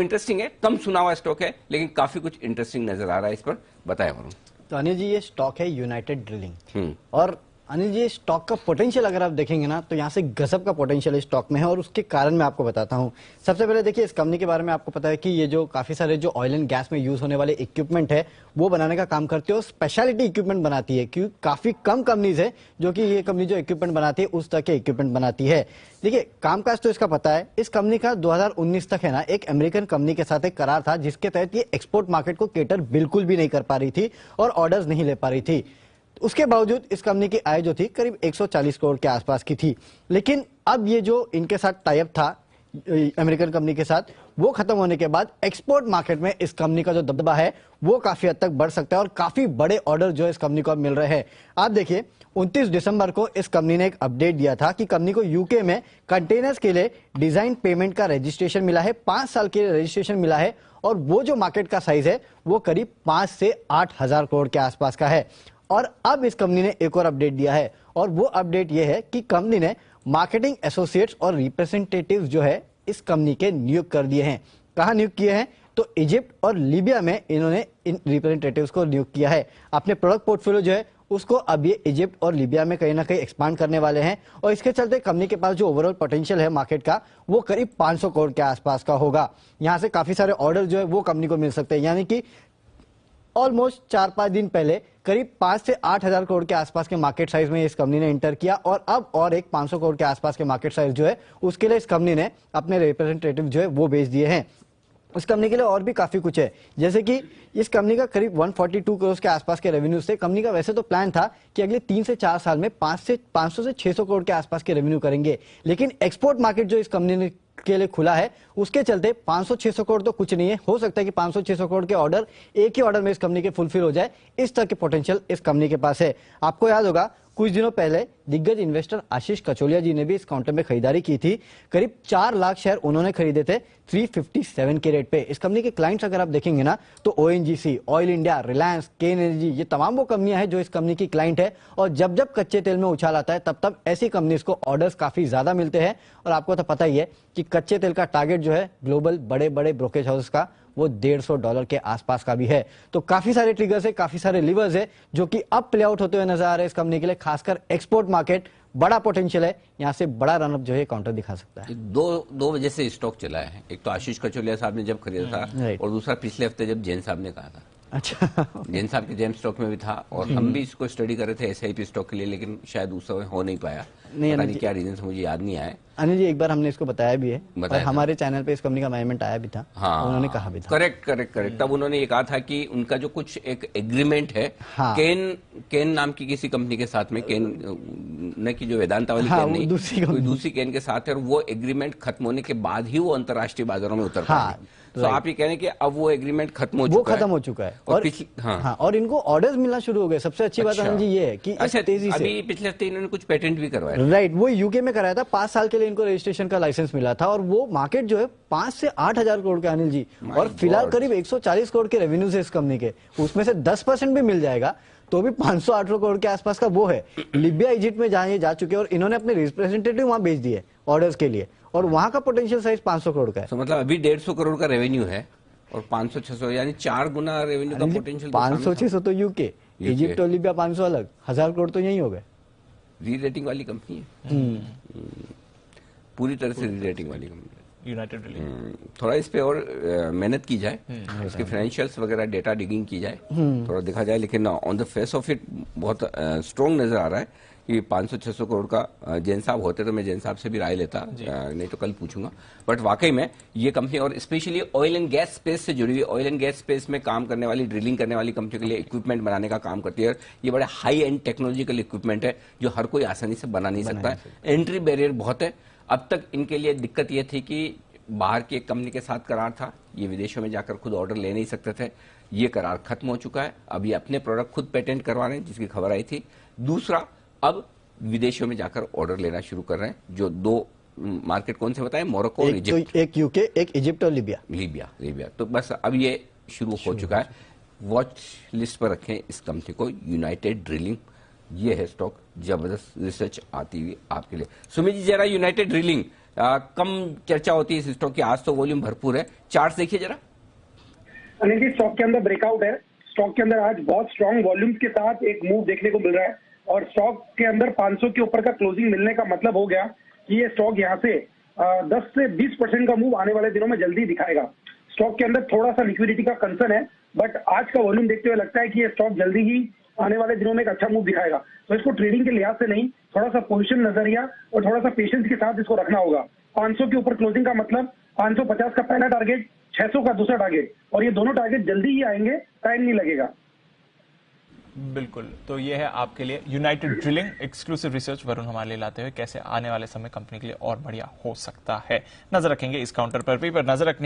Interesting है, कम सुना हुआ स्टॉक है लेकिन काफी कुछ इंटरेस्टिंग नजर आ रहा है इस पर, बताएं वरुण। तो अनिल जी, ये स्टॉक है यूनाइटेड ड्रिलिंग, और अनिल जी स्टॉक का पोटेंशियल अगर आप देखेंगे ना तो यहाँ से गजब का पोटेंशियल इस स्टॉक में है, और उसके कारण मैं आपको बताता हूँ। सबसे पहले देखिए, इस कंपनी के बारे में आपको पता है कि ये जो काफी सारे जो ऑयल एंड गैस में यूज होने वाले इक्विपमेंट है वो बनाने का काम करती है, और स्पेशलिटी इक्विपमेंट बनाती है, क्योंकि काफी कम कंपनीज है जो कि ये कंपनी जो इक्विपमेंट बनाती है उस तरह के इक्विपमेंट बनाती है। देखिए, कामकाज तो इसका पता है, इस कंपनी का 2019 तक है ना एक अमेरिकन कंपनी के साथ एक करार था जिसके तहत ये एक्सपोर्ट मार्केट को केटर बिल्कुल भी नहीं कर पा रही थी और ऑर्डर्स नहीं ले पा रही थी। उसके बावजूद इस कंपनी की आय जो थी करीब 140 करोड़ के आसपास की थी। लेकिन अब ये जो इनके साथ टाई अप था अमेरिकन कंपनी के साथ, वो खत्म होने के बाद एक्सपोर्ट मार्केट में इस कंपनी का जो दबदबा है वो काफी हद तक बढ़ सकता है, और काफी बड़े ऑर्डर जो इस कंपनी को अब मिल रहे हैं। आप देखिए, 29 दिसंबर को इस कंपनी ने एक अपडेट दिया था कि कंपनी को यूके में कंटेनर्स के लिए डिजाइन पेमेंट का रजिस्ट्रेशन मिला है, 5 साल के लिए रजिस्ट्रेशन मिला है, और वो जो मार्केट का साइज है वो करीब 5 से 8 हजार करोड़ के आसपास का है। और अब इस कंपनी ने एक और अपडेट दिया है, और वो अपडेट ये है कि कंपनी ने मार्केटिंग एसोसिएट्स और रिप्रेजेंटेटिव्स जो है इस कंपनी के नियुक्त कर दिए हैं। कहां नियुक्त किए हैं? तो इजिप्ट और लीबिया में इन्होंने इन रिप्रेजेंटेटिव्स को नियुक्त किया है। अपने प्रोडक्ट पोर्टफोलियो जो है उसको अब ये इजिप्ट और लीबिया में कहीं ना कहीं एक्सपांड करने वाले हैं, और इसके चलते कंपनी के पास जो ओवरऑल पोटेंशियल है मार्केट का वो करीब 500 करोड़ के आसपास का होगा। यहां से काफी सारे ऑर्डर जो है वो कंपनी को मिल सकते हैं, यानी कि ऑलमोस्ट 4-5 दिन पहले करीब 5 से 8 हजार करोड़ के आसपास के मार्केट साइज में इस कंपनी ने एंटर किया, और अब और एक 500 करोड़ के आसपास के मार्केट साइज जो है उसके लिए इस कंपनी ने अपने रिप्रेजेंटेटिव जो है वो भेज दिए हैं। उस कंपनी के लिए और भी काफी कुछ है, जैसे कि इस कंपनी का करीब 142 करोड़ के आसपास के रेवेन्यू से कंपनी का वैसे तो प्लान था कि अगले 3 से 4 साल में 500 से 600 करोड़ के आसपास के रेवेन्यू करेंगे, लेकिन एक्सपोर्ट मार्केट जो इस कंपनी ने के लिए खुला है उसके चलते 500-600 करोड़ तो कुछ नहीं है, हो सकता है कि 500-600 करोड़ के ऑर्डर एक ही ऑर्डर में इस कंपनी के फुलफिल हो जाए। इस तरह के पोटेंशियल इस कंपनी के पास है। आपको याद होगा कुछ दिनों पहले दिग्गज इन्वेस्टर आशीष कचोलिया जी ने भी इस काउंटर में खरीदारी की थी, करीब 4 लाख शेयर उन्होंने खरीदे थे 357 के रेट पे। इस कंपनी के क्लाइंट्स अगर आप देखेंगे ना तो ओएनजीसी, ऑयल इंडिया, रिलायंस, केन एनर्जी, ये तमाम वो कंपनियां हैं जो इस कंपनी की क्लाइंट है, और जब जब कच्चे तेल में उछाल आता है तब तब ऐसी कंपनीज को ऑर्डर्स काफी ज्यादा मिलते हैं। और आपको तो पता ही है कि कच्चे तेल का टारगेट जो है ग्लोबल बड़े बड़े ब्रोकरेज हाउस का वो $150 के आसपास का भी है। तो काफी सारे ट्रिगर्स है, काफी सारे लिवर्स है जो कि अब प्ले आउट होते हुए नजर आ रहे हैं इस कंपनी के लिए, खासकर एक्सपोर्ट मार्केट बड़ा पोटेंशियल है, यहां से बड़ा रनअप जो है काउंटर दिखा सकता है। दो वजह से स्टॉक चला है, एक तो आशीष कचोलिया साहब ने जब खरीदा था, और दूसरा पिछले हफ्ते जब जैन साहब ने कहा था। अच्छा, जैन साहब के जेम स्टॉक में भी था, और हम भी इसको स्टडी कर रहे थे एसआईपी स्टॉक के लिए, लेकिन शायद उस समय हो नहीं पाया, नहीं क्या रीजन मुझे याद नहीं आया। अनिल जी, एक बार हमने इसको बताया भी है, और हमारे चैनल पे इस कंपनी का मैनेजमेंट आया भी था। हाँ, उन्होंने कहा भी था। करेक्ट। तब उन्होंने ये कहा था कि उनका जो कुछ एक एग्रीमेंट है, हाँ, केन नाम की किसी कंपनी के साथ में, केन न की जो वेदांता वाली, हाँ, केन नहीं, दूसरी केन के साथ है, और वो एग्रीमेंट खत्म होने के बाद ही वो अंतर्राष्ट्रीय बाजारों में उतर पाएंगे। तो आप ये कह रहे हैं कि अब वो एग्रीमेंट खत्म हो चुका है, और हाँ, और इनको ऑर्डर्स मिलना शुरू हो गए। सबसे अच्छी बात अनिल जी ये है कि तेजी से अभी पिछले हफ्ते इन्होंने कुछ पेटेंट भी करवाया, राइट, वो यूके में कराया था, 5 साल के लिए इनको रजिस्ट्रेशन का लाइसेंस मिला था, और वो मार्केट जो है 5 से 8 हजार करोड़ के अनिल जी, और फिलहाल करीब 140 करोड़ के रेवेन्यू है इस कंपनी के, उसमें से 10% भी मिल जाएगा तो भी 500-800 करोड़ के आसपास का वो है। लीबिया, इजिप्ट में जहां ये जा चुके हैं, और इन्होंने अपने रिप्रेजेंटेटिव वहां भेज दिए ऑर्डर्स के लिए, और वहां का पोटेंशियल साइज 500 करोड़ का है। तो मतलब अभी 150 करोड़ का रेवेन्यू है, और 500-600 यानी 4 गुना रेवेन्यू का पोटेंशियल। 500-600 तो यूके, इजिप्ट और लीबिया 500 अलग, 1000 करोड़ तो यही हो गए। री रेटिंग वाली कंपनी है, पूरी तरह से री रेटिंग वाली कंपनी है यूनाइटेड ड्रिलिंग। थोड़ा इस पे और मेहनत की जाए, इसके फाइनेंशियल्स वगैरह डेटा डिगिंग की जाए, थोड़ा देखा जाए, लेकिन on the face of it बहुत स्ट्रॉन्ग नजर आ रहा है कि 500-600 करोड़ का जैन साहब होते तो मैं जैन साहब से भी राय लेता, नहीं तो कल पूछूंगा। बट वाकई में ये कंपनी, और specially oil and gas space से जुड़ी हुई, ऑयल एंड गैस स्पेस में काम करने वाली, ड्रिलिंग करने वाली कंपनी के लिए इक्विपमेंट बनाने का काम करती है। ये बड़े हाई एंड टेक्नोलॉजिकल इक्विपमेंट है जो हर कोई आसानी से बना नहीं सकता है, एंट्री बैरियर बहुत है। अब तक इनके लिए दिक्कत यह थी कि बाहर की एक कंपनी के साथ करार था, ये विदेशों में जाकर खुद ऑर्डर ले नहीं सकते थे, ये करार खत्म हो चुका है, अब ये अपने प्रोडक्ट खुद पेटेंट करवा रहे हैं, जिसकी खबर आई थी। दूसरा, अब विदेशों में जाकर ऑर्डर लेना शुरू कर रहे हैं, जो 2 मार्केट कौन से बताएं, मोरक्को और इजिप्ट, तो एक यूके, एक इजिप्ट और लीबिया। तो बस अब ये शुरू हो चुका है। वॉच लिस्ट पर रखें इस कंपनी को, यूनाइटेड ड्रिलिंग, ये है स्टॉक, जबरदस्त रिसर्च आती हुई आपके लिए। सुमित जी, जरा यूनाइटेड ड्रिलिंग कम चर्चा होती है इस स्टॉक की, आज तो वॉल्यूम भरपूर है। चार्ट देखिए जरा। अनिल जी, स्टॉक के अंदर ब्रेकआउट है। स्टॉक के अंदर आज बहुत स्ट्रांग वॉल्यूम्स के साथ एक मूव देखने को मिल रहा है और स्टॉक के अंदर 500 के ऊपर का क्लोजिंग मिलने का मतलब हो गया कि ये स्टॉक यहाँ से 10 से 20% का मूव आने वाले दिनों में जल्दी दिखाएगा। स्टॉक के अंदर थोड़ा सा लिक्विडिटी का कंसर्न है, बट आज का वॉल्यूम देखते हुए लगता है कि ये स्टॉक जल्दी ही आने वाले दिनों में एक अच्छा मूव दिखाएगा। तो इसको ट्रेडिंग के लिहाज से नहीं, थोड़ा सा पोजिशन नजरिया और थोड़ा सा पेशेंस के साथ इसको रखना होगा। 500 के ऊपर क्लोजिंग का मतलब 550 का पहला टारगेट, 600 का दूसरा टारगेट, और ये दोनों टारगेट जल्दी ही आएंगे, टाइम नहीं लगेगा। बिल्कुल, तो ये है आपके लिए United drilling exclusive research Varun हमारे लिए लाते हुए कैसे आने वाले समय कंपनी के लिए और बढ़िया हो सकता है। नजर रखेंगे इस काउंटर पर भी, पर नजर रखने